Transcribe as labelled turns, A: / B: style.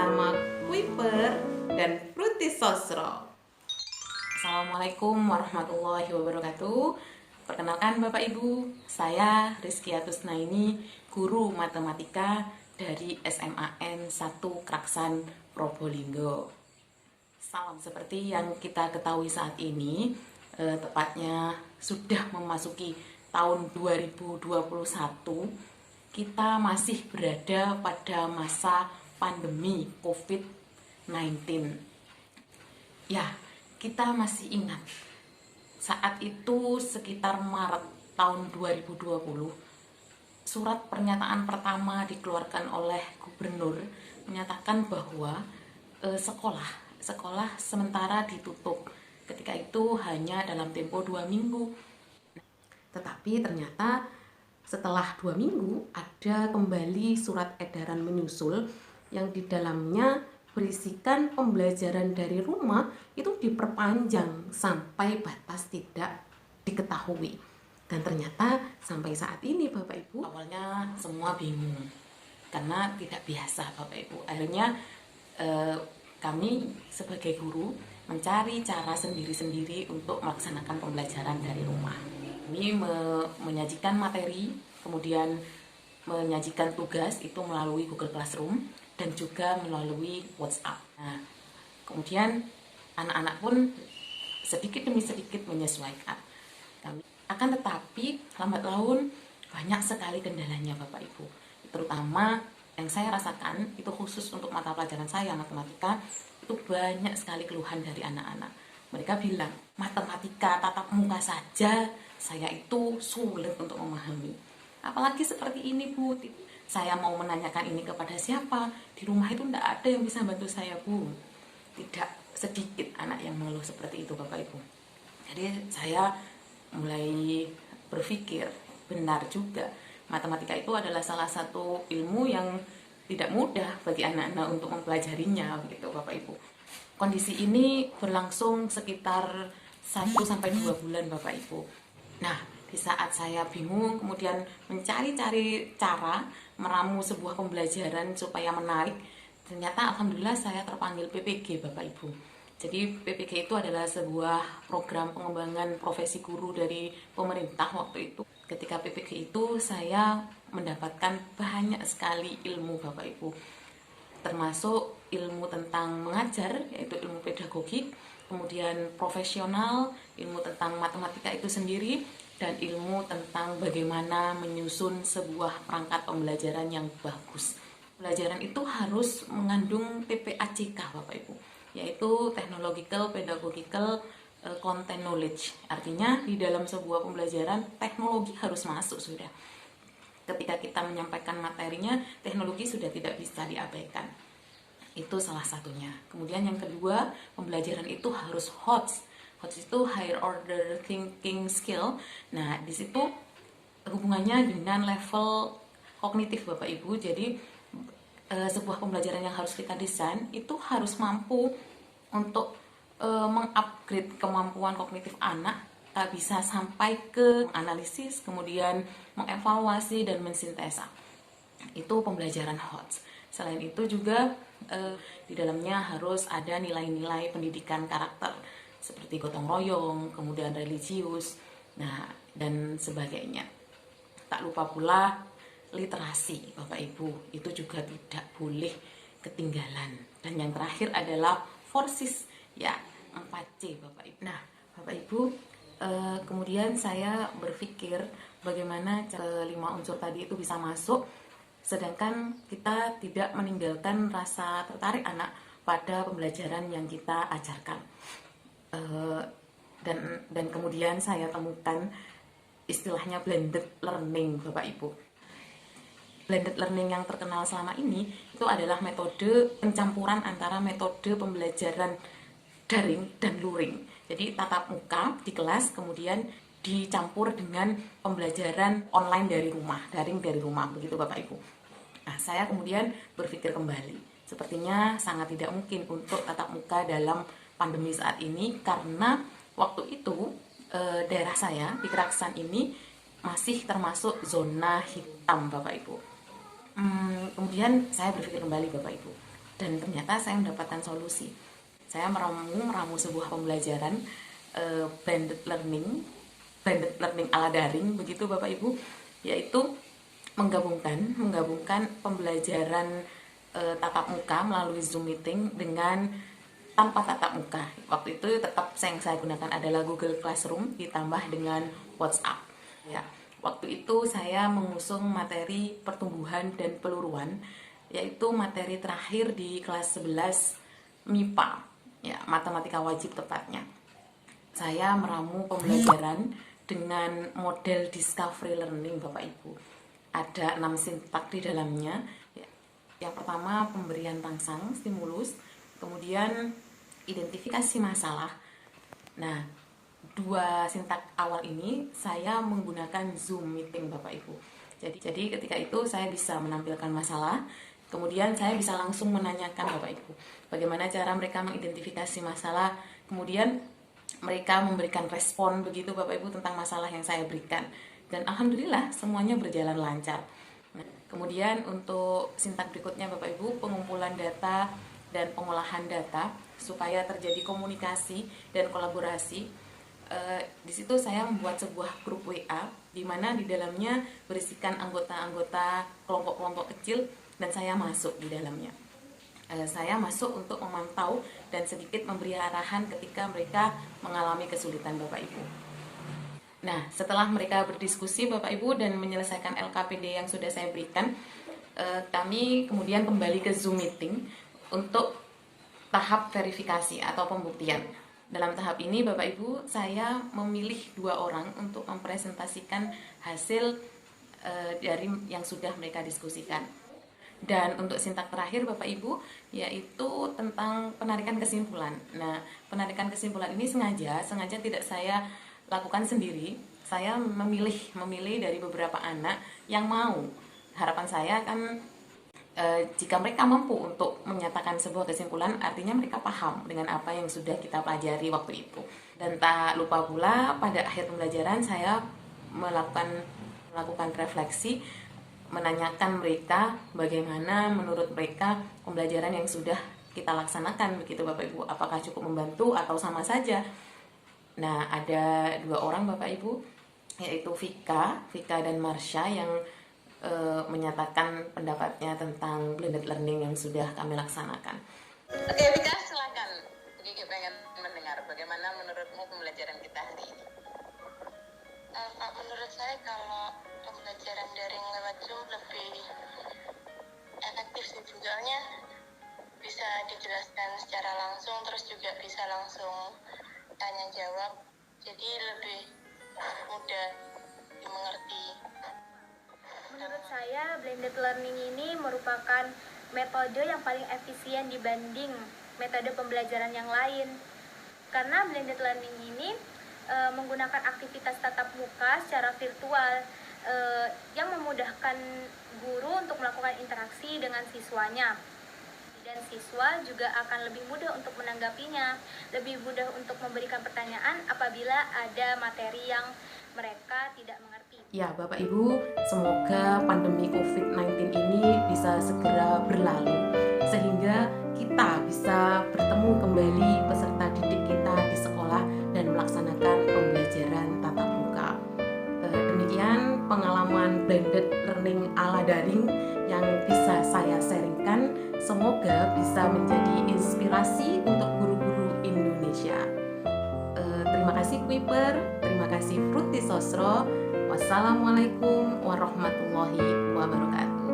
A: bersama Kuiper dan Fruity Sosro. Assalamualaikum warahmatullahi wabarakatuh. Perkenalkan Bapak Ibu, saya Rizky Atusnaini, guru matematika dari SMAN 1 Kraksan Probolinggo. Salam seperti yang kita ketahui saat ini, tepatnya sudah memasuki tahun 2021, kita masih berada pada masa pandemi COVID-19. Ya, kita masih ingat saat itu sekitar Maret tahun 2020, surat pernyataan pertama dikeluarkan oleh gubernur menyatakan bahwa sekolah sementara ditutup. Ketika itu hanya dalam tempo 2 minggu. Tetapi ternyata setelah 2 minggu ada kembali surat edaran menyusul yang di dalamnya berisikan pembelajaran dari rumah itu diperpanjang sampai batas tidak diketahui. Dan ternyata sampai saat ini Bapak Ibu, awalnya semua bingung karena tidak biasa Bapak Ibu. Akhirnya kami sebagai guru mencari cara sendiri-sendiri untuk melaksanakan pembelajaran dari rumah. Kami menyajikan materi, kemudian menyajikan tugas itu melalui Google Classroom dan juga melalui WhatsApp. Nah, kemudian anak-anak pun sedikit demi sedikit menyesuaikan. Akan tetapi lambat laun banyak sekali kendalanya Bapak Ibu. Terutama yang saya rasakan itu khusus untuk mata pelajaran saya matematika, itu banyak sekali keluhan dari anak-anak. Mereka bilang, matematika tatap muka saja saya itu sulit untuk memahami. Apalagi seperti ini Bu, saya mau menanyakan ini kepada siapa? Di rumah itu tidak ada yang bisa bantu saya Bu. Tidak sedikit anak yang mengeluh seperti itu Bapak Ibu. Jadi saya mulai berpikir, benar juga, matematika itu adalah salah satu ilmu yang tidak mudah bagi anak-anak untuk mempelajarinya gitu Bapak Ibu. Kondisi ini berlangsung sekitar 1-2 bulan Bapak Ibu. Nah, di saat saya bingung kemudian mencari-cari cara meramu sebuah pembelajaran supaya menarik, ternyata alhamdulillah saya terpanggil PPG Bapak Ibu. Jadi PPG itu adalah sebuah program pengembangan profesi guru dari pemerintah waktu itu. Ketika PPG itu saya mendapatkan banyak sekali ilmu Bapak Ibu, termasuk ilmu tentang mengajar, yaitu ilmu pedagogik, kemudian profesional, ilmu tentang matematika itu sendiri, dan ilmu tentang bagaimana menyusun sebuah perangkat pembelajaran yang bagus. Pelajaran itu harus mengandung TPACK Bapak Ibu, yaitu Technological Pedagogical Content Knowledge. Artinya di dalam sebuah pembelajaran teknologi harus masuk sudah. Ketika kita menyampaikan materinya, teknologi sudah tidak bisa diabaikan. Itu salah satunya. Kemudian yang kedua, pembelajaran itu harus HOTS. HOTS itu Higher Order Thinking Skill. Nah, di situ hubungannya dengan level kognitif Bapak Ibu. Jadi sebuah pembelajaran yang harus kita desain itu harus mampu untuk mengupgrade kemampuan kognitif anak. Kita bisa sampai ke analisis, kemudian mengevaluasi dan mensintesa. Itu pembelajaran HOTS. Selain itu juga di dalamnya harus ada nilai-nilai pendidikan karakter seperti gotong royong, kemudian religius, nah dan sebagainya. Tak lupa pula literasi Bapak Ibu, itu juga tidak boleh ketinggalan. Dan yang terakhir adalah forsis, ya 4C Bapak Ibu. Nah Bapak Ibu, kemudian saya berpikir bagaimana 5 unsur tadi itu bisa masuk, sedangkan kita tidak meninggalkan rasa tertarik anak pada pembelajaran yang kita ajarkan. Dan kemudian saya temukan istilahnya blended learning Bapak Ibu. Blended learning yang terkenal selama ini itu adalah metode pencampuran antara metode pembelajaran daring dan luring. Jadi tatap muka di kelas kemudian dicampur dengan pembelajaran online dari rumah, daring dari rumah, begitu Bapak Ibu. Nah, saya kemudian berpikir kembali, sepertinya sangat tidak mungkin untuk tatap muka dalam pandemi saat ini karena waktu itu daerah saya di Kraksan ini masih termasuk zona hitam Bapak Ibu. Kemudian saya berpikir kembali Bapak Ibu, Dan ternyata saya mendapatkan solusi. Saya meramu sebuah pembelajaran blended learning ala daring begitu Bapak Ibu, yaitu menggabungkan pembelajaran tatap muka melalui Zoom meeting dengan tanpa tatap muka. Waktu itu tetap yang saya gunakan adalah Google Classroom ditambah dengan WhatsApp. Ya, waktu itu saya mengusung materi pertumbuhan dan peluruan, yaitu materi terakhir di kelas 11 MIPA, ya, matematika wajib tepatnya. Saya meramu pembelajaran dengan model discovery learning Bapak Ibu. Ada 6 sintak di dalamnya. Yang pertama pemberian rangsang, stimulus, kemudian identifikasi masalah. Nah, 2 sintak awal ini saya menggunakan Zoom meeting Bapak Ibu. Jadi ketika itu saya bisa menampilkan masalah, kemudian saya bisa langsung menanyakan Bapak Ibu bagaimana cara mereka mengidentifikasi masalah, kemudian mereka memberikan respon begitu Bapak Ibu tentang masalah yang saya berikan. Dan alhamdulillah semuanya berjalan lancar. Nah, kemudian untuk sintak berikutnya Bapak Ibu, pengumpulan data dan pengolahan data supaya terjadi komunikasi dan kolaborasi. Di situ saya membuat sebuah grup WA di mana di dalamnya berisikan anggota-anggota kelompok-kelompok kecil dan saya masuk di dalamnya. Saya masuk untuk memantau dan sedikit memberi arahan ketika mereka mengalami kesulitan Bapak Ibu. Nah, setelah mereka berdiskusi Bapak Ibu dan menyelesaikan LKPD yang sudah saya berikan, kami kemudian kembali ke Zoom meeting untuk tahap verifikasi atau pembuktian. Dalam tahap ini Bapak Ibu, saya memilih 2 orang untuk mempresentasikan hasil dari yang sudah mereka diskusikan. Dan untuk sintak terakhir Bapak Ibu, yaitu tentang penarikan kesimpulan. Nah, penarikan kesimpulan ini sengaja tidak saya lakukan sendiri. Saya memilih dari beberapa anak yang mau. Harapan saya kan jika mereka mampu untuk menyatakan sebuah kesimpulan, artinya mereka paham dengan apa yang sudah kita pelajari waktu itu. Dan tak lupa pula pada akhir pembelajaran saya melakukan refleksi, menanyakan mereka bagaimana menurut mereka pembelajaran yang sudah kita laksanakan begitu Bapak Ibu, apakah cukup membantu atau sama saja. Nah, ada 2 orang Bapak Ibu, yaitu Vika dan Marsha yang menyatakan pendapatnya tentang blended learning yang sudah kami laksanakan.
B: Oke, Vika, silakan. Gigi pengen mendengar bagaimana menurutmu pembelajaran kita hari ini.
C: Menurut saya kalau pembelajaran daring lewat Zoom lebih efektif sih, soalnya bisa dijelaskan secara langsung, terus juga bisa langsung tanya jawab, jadi lebih mudah dimengerti.
D: Menurut saya blended learning ini merupakan metode yang paling efisien dibanding metode pembelajaran yang lain, karena blended learning ini menggunakan aktivitas tatap muka secara virtual yang memudahkan guru untuk melakukan interaksi dengan siswanya. Dan siswa juga akan lebih mudah untuk menanggapinya, lebih mudah untuk memberikan pertanyaan apabila ada materi yang mereka tidak mengerti.
A: Ya, Bapak Ibu, semoga pandemi COVID-19 ini bisa segera berlalu sehingga kita bisa bertemu kembali peserta didik kita di sekolah dan melaksanakan pembelajaran tatap muka. Demikian pengalaman blended learning ala daring yang bisa saya sharingkan. Semoga bisa menjadi inspirasi untuk guru-guru Indonesia. Terima kasih Kuiper, terima kasih Fruity Sosro. Wassalamualaikum warahmatullahi wabarakatuh.